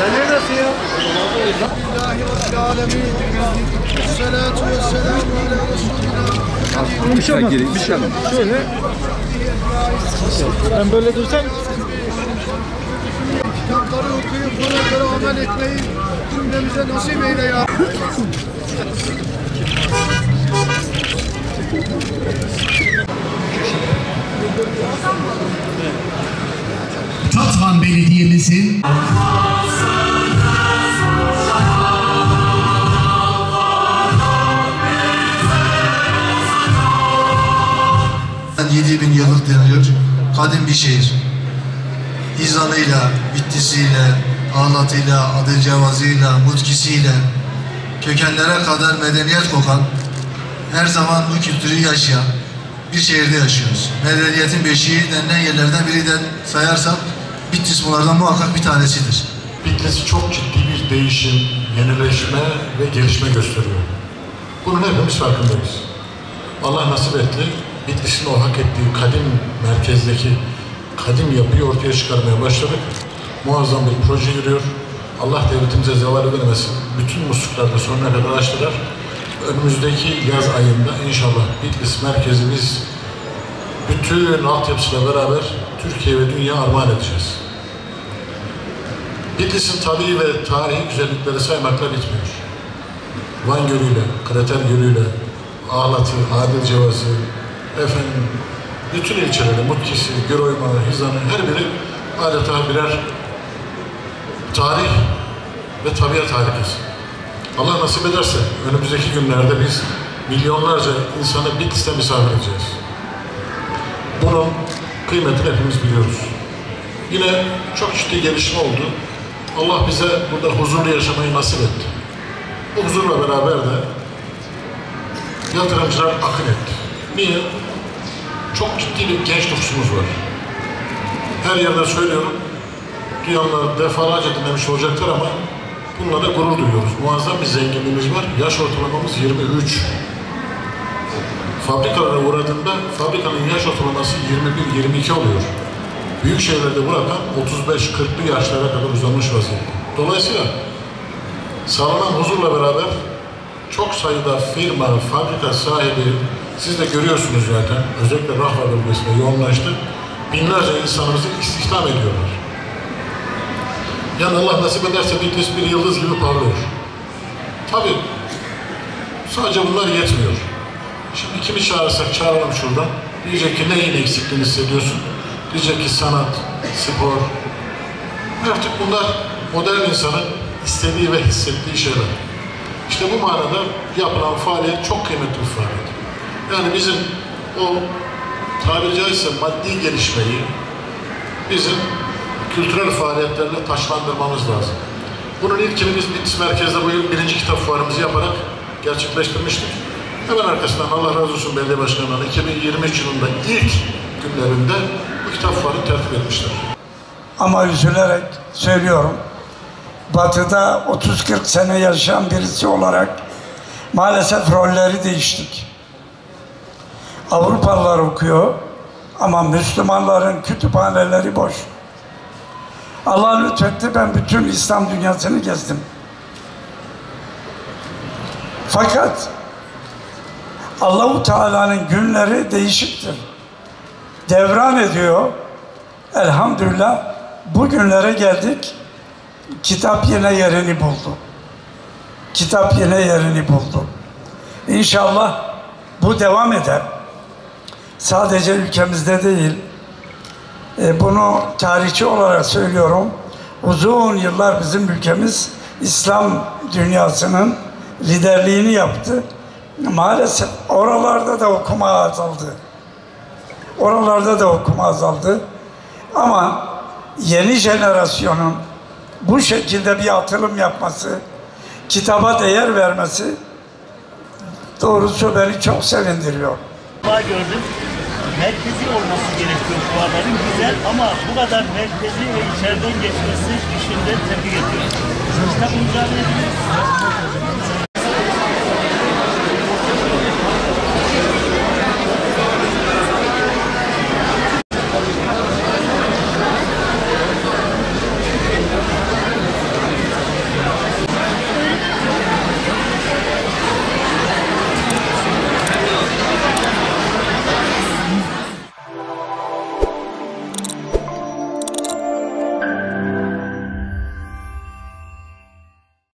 Sen neredesin ya? Bismillahirrahmanirrahim. Esselatu vesselamu ala Resulina. Bir şey olmaz. Bir şey olmaz. Şöyle. Ben böyle dursam. Kitapları okuyup buna göre amel etmeyi cümlemize nasip eyle ya. Tatvan Belediye'mizin 7000 yıllık deniyor. Kadim bir şehir. İzanıyla, Bittisiyle, Ağlatıyla, Adıncevazıyla, Mutkisiyle kökenlere kadar medeniyet kokan, her zaman bu kültürü yaşayan bir şehirde yaşıyoruz. Medeniyetin beşiği denilen yerlerden biri de sayarsak Bitlis bunlardan muhakkak bir tanesidir. Bitlis çok ciddi bir değişim, yenileşme ve gelişme gösteriyor. Bunun hepimiz farkındayız. Allah nasip etti, Bitlis'in o hak ettiği kadim merkezdeki kadim yapıyı ortaya çıkarmaya başladık. Muazzam bir proje yürüyor. Allah devletimize zeval vermesin. Bütün musluklar da sonuna kadar açtılar. Önümüzdeki yaz ayında inşallah Bitlis merkezimiz bütün altyapısıyla beraber Türkiye ve dünya armağan edeceğiz. Bitlis'in tabii ve tarihi güzellikleri saymakla bitmiyor. Van Gölü'yle, Krater Gölü'yle, Ağlatı, Adilcevazı, bütün ilçeleri, Mutkisi, Güroyma, Hizan'ı her biri adeta birer tarih ve tabiat harikası. Allah nasip ederse önümüzdeki günlerde biz milyonlarca insanı Bitlis'te misafir edeceğiz. Bunun kıymetini hepimiz biliyoruz. Yine çok ciddi gelişme oldu. Allah bize burada huzurlu yaşamayı nasip etti. Bu huzurla beraber de yatırımcılar akın etti. Niye? Çok ciddi bir genç nüfusumuz var. Her yerde söylüyorum, duyanlar defalarca dinlemiş olacaklar ama bununla da gurur duyuyoruz. Muazzam bir zenginliğimiz var. Yaş ortalamamız 23. Fabrikalara uğradığında fabrikanın yaş ortalaması 21-22 oluyor. Büyük şehirlerde bu rakam 35-40'lı yaşlara kadar uzanmış vaziyette. Dolayısıyla sağlanan huzurla beraber çok sayıda firma, fabrika sahibi, siz de görüyorsunuz zaten, özellikle Rahva bölgesinde yoğunlaştı. Binlerce insanımızı istihdam ediyorlar. Yani Allah nasip ederse Bitlis bir yıldız gibi parlıyor. Tabii sadece bunlar yetmiyor. Şimdi kimi çağırsak çağıralım şuradan. Diyecek ki neyin eksikliğini hissediyorsun? Diyecek ki sanat, spor. Artık bunlar modern insanın istediği ve hissettiği şeyler. İşte bu manada yapılan faaliyet çok kıymetli bir faaliyet. Yani bizim o tabiri caizse maddi gelişmeyi bizim kültürel faaliyetlerle taşlandırmamız lazım. Bunun ilkini biz Bitlis Merkez'de bu yıl 1. kitap fuarımızı yaparak gerçekleştirmiştik. Hemen arkasından Allah razı olsun belediye başkanlarına 2023 yılında ilk günlerinde bu kitap fuarını tertip etmişler. Ama üzülerek söylüyorum, Batı'da 30-40 sene yaşayan birisi olarak maalesef rolleri değiştik. Avrupalılar okuyor ama Müslümanların kütüphaneleri boş. Allah lütfetti, ben bütün İslam dünyasını gezdim. Fakat Allah-u Teala'nın günleri değişiktir. Devran ediyor. elhamdülillah bugünlere geldik. Kitap yine yerini buldu. Kitap yine yerini buldu. İnşallah bu devam eder. Sadece ülkemizde değil, bunu tarihçi olarak söylüyorum. Uzun yıllar bizim ülkemiz İslam dünyasının liderliğini yaptı. Maalesef oralarda da okuma azaldı. Oralarda da okuma azaldı. Ama yeni jenerasyonun bu şekilde bir atılım yapması, kitaba değer vermesi doğrusu beni çok sevindiriyor. Gördüm. Merkezi olması gerekiyor fuarların, güzel ama bu kadar merkezi ve içeriden geçmesi işinden tebrik ediyorum. Kitap imzalayabiliriz.